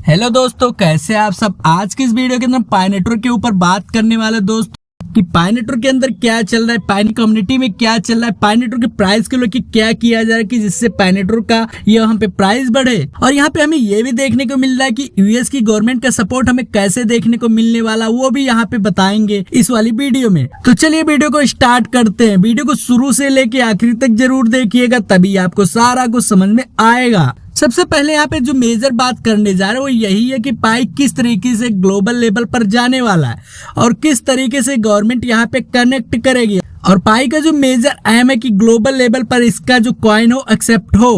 Hello दोस्तों, कैसे हैं आप सब। आज की इस वीडियो के अंदर पाई नेटवर्क के ऊपर बात करने वाले दोस्त कि पाई नेटवर्क के अंदर क्या चल रहा है, पाई कम्युनिटी में क्या चल रहा है, पाई नेटवर्क के प्राइस के लेके क्या किया जा रहा है कि जिससे पाई नेटवर्क का यहाँ पे प्राइस बढ़े। और यहाँ पे हमें ये भी देखने को मिल रहा है कि यूएस की गवर्नमेंट का सपोर्ट हमें कैसे देखने को मिलने वाला, वो भी यहाँ पे बताएंगे इस वाली वीडियो में। तो चलिए वीडियो को स्टार्ट करते हैं। वीडियो को शुरू से लेके आखिर तक जरूर देखिएगा, तभी आपको सारा कुछ समझ में आएगा। सबसे पहले यहाँ पे जो मेजर बात करने जा रहे हैं वो यही है कि पाई किस तरीके से ग्लोबल लेवल पर जाने वाला है और किस तरीके से गवर्नमेंट यहाँ पे कनेक्ट करेगी। और पाई का जो मेजर एम है कि ग्लोबल लेवल पर इसका जो कॉइन हो एक्सेप्ट हो,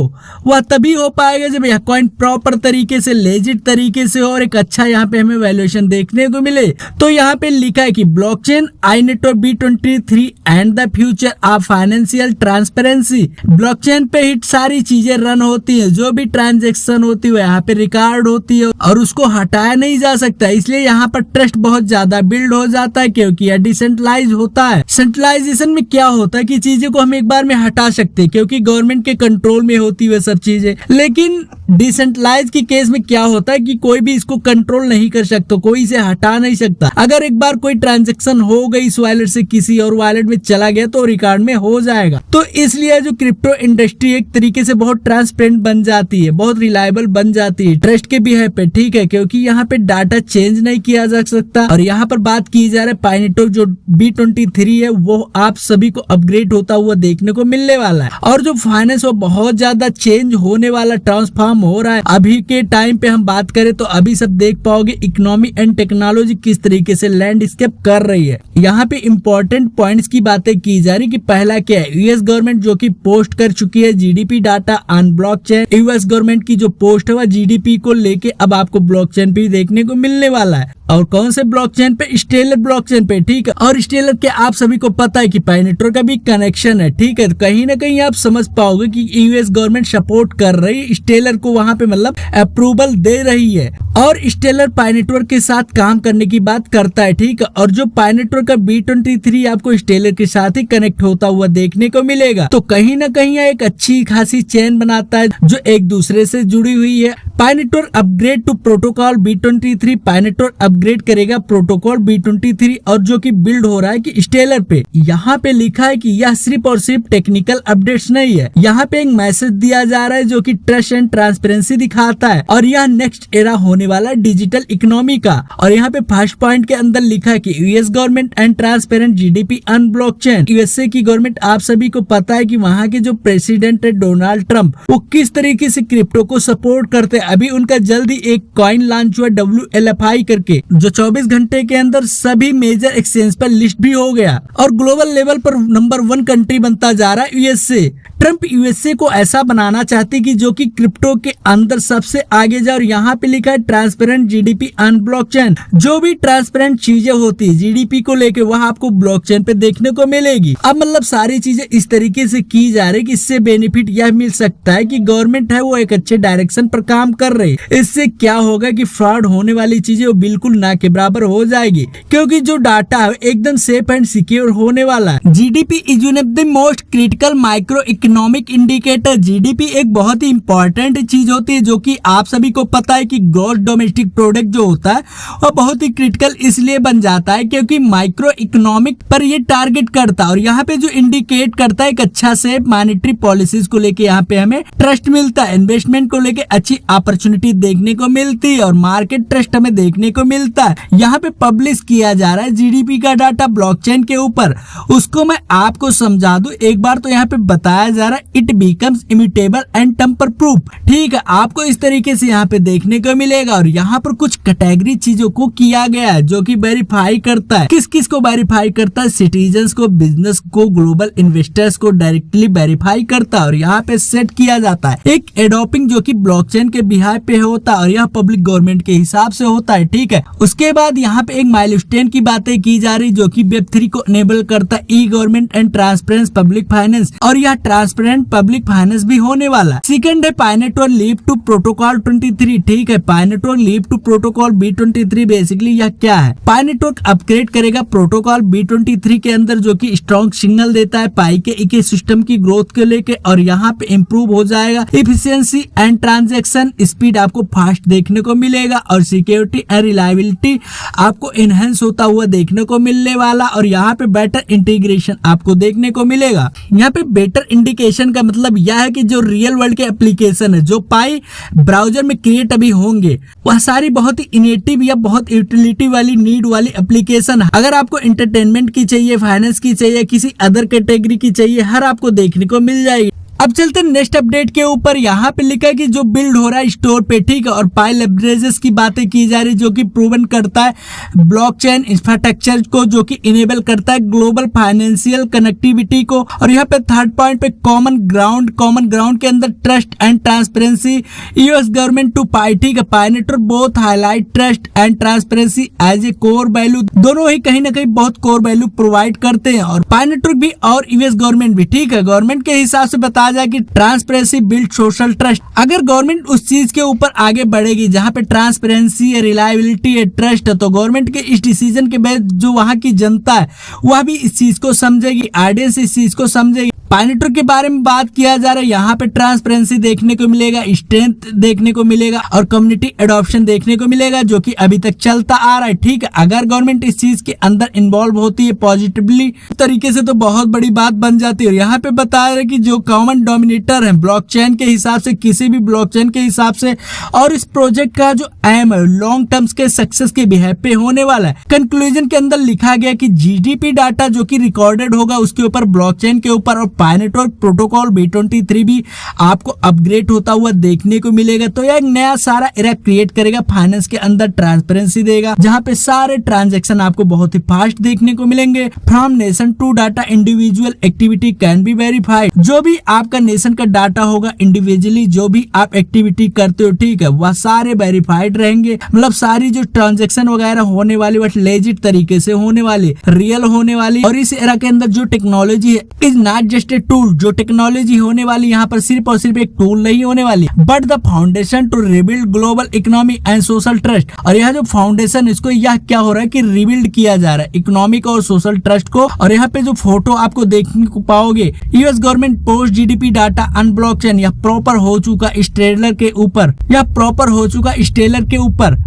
वह तभी हो पाएगा जब यह कॉइन प्रॉपर तरीके से लेजिट तरीके से हो और एक अच्छा यहाँ पे हमें वैल्यूएशन देखने को मिले। तो यहाँ पे लिखा है कि blockchain I network B23 and the future of financial transparency. Blockchain पे ही सारी चीजें रन होती है, जो भी ट्रांजेक्शन होती है यहाँ पे रिकॉर्ड होती है और उसको हटाया नहीं जा सकता। इसलिए यहाँ पर ट्रस्ट बहुत ज्यादा बिल्ड हो जाता है क्योंकि यह डिसेंट्रलाइज होता है। सेंट्रलाइजेशन में क्या होता है कि चीजें को हम एक बार में हटा सकते हैं क्योंकि गवर्नमेंट के कंट्रोल में होती है सब चीजें। लेकिन डिसेंट्रलाइज के केस में क्या होता है कि कोई भी इसको कंट्रोल नहीं कर सकता, कोई इसे हटा नहीं सकता। अगर एक बार कोई ट्रांजैक्शन हो गई इस वॉलेट से किसी और वॉलेट में चला गया तो रिकॉर्ड में हो जाएगा। तो इसलिए जो क्रिप्टो इंडस्ट्री एक तरीके से बहुत ट्रांसपेरेंट बन जाती है, बहुत रिलायबल बन जाती है ट्रस्ट के बिहेव पे, ठीक है, क्योंकि यहाँ पे डाटा चेंज नहीं किया जा सकता। और यहाँ पर बात की जा रही है पाई नेटवर्क जो B23 है वो आप सभी को अपग्रेड होता हुआ देखने को मिलने वाला है। और जो फाइनेंस वो बहुत ज्यादा चेंज होने वाला, ट्रांसफॉर्म हो रहा है। अभी के टाइम पे हम बात करें तो अभी सब देख पाओगे इकोनॉमी एंड टेक्नोलॉजी किस तरीके से लैंडस्केप कर रही है। यहाँ पे इंपॉर्टेंट पॉइंट्स की बातें की जा रही कि पहला क्या है, यूएस गवर्नमेंट जो कि पोस्ट कर चुकी है GDP data on blockchain. US government की जो पोस्ट है वह जीडीपी को लेके अब आपको ब्लॉकचेन पे देखने को मिलने वाला है। और कौन से ब्लॉकचेन पे, स्टेलर ब्लॉकचेन पे, ठीक है। और स्टेलर के आप सभी को पता है कि पाई नेटवर्क का भी कनेक्शन है, ठीक है। तो कहीं ना कहीं आप समझ पाओगे कि यूएस गवर्नमेंट सपोर्ट कर रही है स्टेलर को, वहां पे मतलब अप्रूवल दे रही है। और स्टेलर पाई नेटवर्क के साथ काम करने की बात करता है, ठीक है। और जो पाई नेटवर्क का B23 आपको स्टेलर के साथ ही कनेक्ट होता हुआ देखने को मिलेगा। तो कहीं ना कहीं एक अच्छी खासी चेन बनाता है जो एक दूसरे से जुड़ी हुई है। Pi network upgrade to protocol B23, Pi network upgrade करेगा प्रोटोकॉल B23 और जो कि बिल्ड हो रहा है कि स्टेलर पे। यहाँ पे लिखा है कि यह सिर्फ और सिर्फ टेक्निकल अपडेट्स नहीं है, यहाँ पे एक मैसेज दिया जा रहा है जो कि ट्रस्ट एंड ट्रांसपेरेंसी दिखाता है। और यह नेक्स्ट एरा होने वाला डिजिटल इकोनॉमी का। और यहाँ पे फर्स्ट पॉइंट के अंदर लिखा है कि US government and transparent GDP on blockchain. USA की गवर्नमेंट, आप सभी को पता है कि वहाँ के जो प्रेसिडेंट है डोनाल्ड ट्रंप, वो किस तरीके से क्रिप्टो को सपोर्ट करते हैं। अभी उनका जल्दी एक कॉइन लॉन्च हुआ WLFI करके, जो 24 घंटे के अंदर सभी मेजर एक्सचेंज पर लिस्ट भी हो गया और ग्लोबल लेवल पर नंबर 1 कंट्री बनता जा रहा है यूएसए। ट्रंप यूएसए को ऐसा बनाना चाहते कि जो कि क्रिप्टो के अंदर सबसे आगे जाए। और यहाँ पे लिखा है ट्रांसपेरेंट जीडीपी ऑन ब्लॉकचेन। जो भी ट्रांसपेरेंट चीजें होती है जीडीपी को लेके वह आपको ब्लॉकचेन पे देखने को मिलेगी। अब मतलब सारी चीजें इस तरीके से की जा रही है कि इससे बेनिफिट यह मिल सकता है कि गवर्नमेंट है वो एक अच्छे डायरेक्शन पर काम कर रही है। इससे क्या होगा कि फ्रॉड होने वाली चीजें वो बिल्कुल ना के बराबर हो जाएगी क्योंकि जो डाटा है एकदम सेफ एंड सिक्योर होने वाला है। GDP is one of the most critical micro economic indicator. GDP एक बहुत ही इंपॉर्टेंट चीज होती है जो कि आप सभी को पता है कि ग्रॉस डोमेस्टिक प्रोडक्ट जो होता है वो बहुत ही क्रिटिकल इसलिए बन जाता है क्योंकि माइक्रो इकोनॉमिक पर ये टारगेट करता है। और यहाँ पे जो इंडिकेट करता है एक अच्छा से मॉनेटरी पॉलिसीज को लेके यहाँ पे हमें ट्रस्ट मिलता है, इन्वेस्टमेंट को लेके अच्छी अपॉर्चुनिटी देखने को मिलती है और मार्केट ट्रस्ट हमें देखने को मिलता है। यहाँ पे पब्लिश किया जा रहा है जीडीपी का डाटा ब्लॉकचेन के ऊपर। उसको मैं आपको समझा दूं एक बार। तो यहाँ पे बताया जा रहा है it becomes immutable and tamper proof, ठीक है। आपको इस तरीके से यहाँ पे देखने को मिलेगा। और यहाँ पर कुछ कैटेगरी चीजों को किया गया है जो कि वेरीफाई करता है। किस किस को वेरीफाई करता है, सिटीजन्स को, बिजनेस को, ग्लोबल इन्वेस्टर्स को डायरेक्टली वेरीफाई करता है। और यहाँ पे सेट किया जाता है एक एडोपिंग जो कि ब्लॉकचेन के बिहाफ पे होता है और यह पब्लिक गवर्नमेंट के हिसाब से होता है, ठीक है। उसके बाद यहाँ पे एक माइलस्टोन की बातें की जा रही जो कि Web3 को इनेबल करता है, e government and transparent public finance. और यह ट्रांसपेरेंट पब्लिक फाइनेंस भी होने वाला है। सेकंड है Pi network leave to protocol 23, ठीक है। Pi network leave to protocol B23 basically यह क्या है, पाई नेटवर्क अपग्रेड करेगा प्रोटोकॉल B23 के अंदर जो कि स्ट्रॉन्ग सिग्नल देता है पाई के इकोसिस्टम की ग्रोथ के लेके। और यहाँ पे इम्प्रूव हो जाएगा इफिशियंसी एंड ट्रांजैक्शन स्पीड आपको फास्ट देखने को मिलेगा और सिक्योरिटी एंड रिलायबिलिटी आपको एनहेंस होता हुआ देखने को मिलने वाला, और यहाँ पे बेटर इंटीग्रेशन आपको देखने को मिलेगा। यहाँ पे बेटर इंडिकेशन का मतलब यह है कि जो रियल वर्ल्ड के एप्लीकेशन है जो पाई ब्राउजर में क्रिएट अभी होंगे वह सारी बहुत ही इनेटिव या बहुत यूटिलिटी वाली नीड वाली एप्लीकेशन है। अगर आपको एंटरटेनमेंट की चाहिए, फाइनेंस की चाहिए, किसी अदर कैटेगरी की चाहिए, हर आपको देखने को मिल जाएगी। अब चलते हैं नेक्स्ट अपडेट के ऊपर। यहाँ पे लिखा है कि जो बिल्ड हो रहा है स्टोर पे, ठीक है, और पाई लेवरेजेस की बातें की जा रही जो कि प्रूवन करता है ब्लॉकचेन इंफ्रास्ट्रक्चर को, जो कि इनेबल करता है ग्लोबल फाइनेंशियल कनेक्टिविटी को। और यहाँ पे थर्ड पॉइंट पे कॉमन ग्राउंड के अंदर trust and transparency US government to Pi, ठीक है। Pi network both highlight trust and transparency as a core value, दोनों ही कहीं ना कहीं बहुत कोर वैल्यू प्रोवाइड करते हैं। और पाई नेटवर्क भी और यूएस गवर्नमेंट भी, ठीक है, गवर्नमेंट के हिसाब से बता जाए कि ट्रांसपेरेंसी बिल्ड सोशल ट्रस्ट। अगर गवर्नमेंट उस चीज के ऊपर आगे बढ़ेगी जहां पे ट्रांसपेरेंसी है, रिलायबिलिटी है, ट्रस्ट है, तो गवर्नमेंट के इस डिसीजन के बेस जो वहां की जनता है वह भी इस चीज को समझेगी, ऑडियंस इस चीज को समझेगी। पाई नेटवर्क के बारे में बात किया जा रहा है, यहाँ पे ट्रांसपेरेंसी देखने को मिलेगा, स्ट्रेंथ देखने को मिलेगा और कम्युनिटी एडॉप्शन देखने को मिलेगा, जो कि अभी तक चलता आ रहा है, ठीक है। अगर गवर्नमेंट इस चीज के अंदर इन्वॉल्व होती है पॉजिटिवली तरीके से तो बहुत बड़ी बात बन जाती है। और यहाँ पे बता रहे कि जो कॉमन डोमिनेटर है ब्लॉकचेन के हिसाब से, किसी भी ब्लॉकचेन के हिसाब से, और इस प्रोजेक्ट का जो एम है लॉन्ग टर्म्स के सक्सेस के बिहेव पे होने वाला है। कंक्लूजन के अंदर लिखा गया कि जीडीपी डाटा जो कि रिकॉर्डेड होगा उसके ऊपर ब्लॉकचेन के ऊपर और पाई नेटवर्क प्रोटोकॉल B23 भी आपको अपग्रेड होता हुआ देखने को मिलेगा। तो यह एक नया सारा एरा क्रिएट करेगा, फाइनेंस के अंदर ट्रांसपेरेंसी देगा, जहां पे सारे ट्रांजैक्शन आपको बहुत ही फास्ट देखने को मिलेंगे। From nation to data individual activity can be verified, जो भी आपका नेशन का डाटा होगा इंडिविजुअली जो भी आप एक्टिविटी करते हो, ठीक है, वह सारे वेरीफाइड रहेंगे। मतलब सारी जो ट्रांजैक्शन वगैरह होने वाली वह लेजिट तरीके से होने वाली, रियल होने वाली। और इस एरा के अंदर जो टेक्नोलॉजी है is not just a tool, जो टेक्नोलॉजी होने वाली यहाँ पर सिर्फ और सिर्फ एक टूल नहीं होने वाली, but the foundation to rebuild global economy and social trust. और यह जो फाउंडेशन इसको यह क्या हो रहा है कि रिबिल्ड किया जा रहा है इकोनॉमिक और सोशल ट्रस्ट को। और यहाँ पे जो फोटो आपको देखने को पाओगे US government post GDP data on blockchain, यह प्रॉपर हो चुका स्टेलर के ऊपर, यह प्रॉपर हो चुका स्टेलर के ऊपर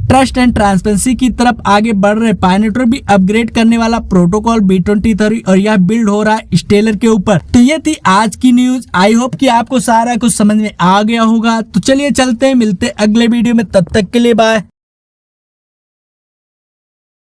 ट्रस्ट एंड ट्रांसपेरेंसी की तरफ आगे बढ़ रहे। पाई नेटवर्क भी अपग्रेड करने वाला प्रोटोकॉल B23 और यह बिल्ड हो रहा है स्टेलर के ऊपर। तो ये थी आज की न्यूज। आई होप कि आपको सारा कुछ समझ में आ गया होगा। तो चलिए चलते हैं, मिलते हैं अगले वीडियो में, तब तक के लिए बाय।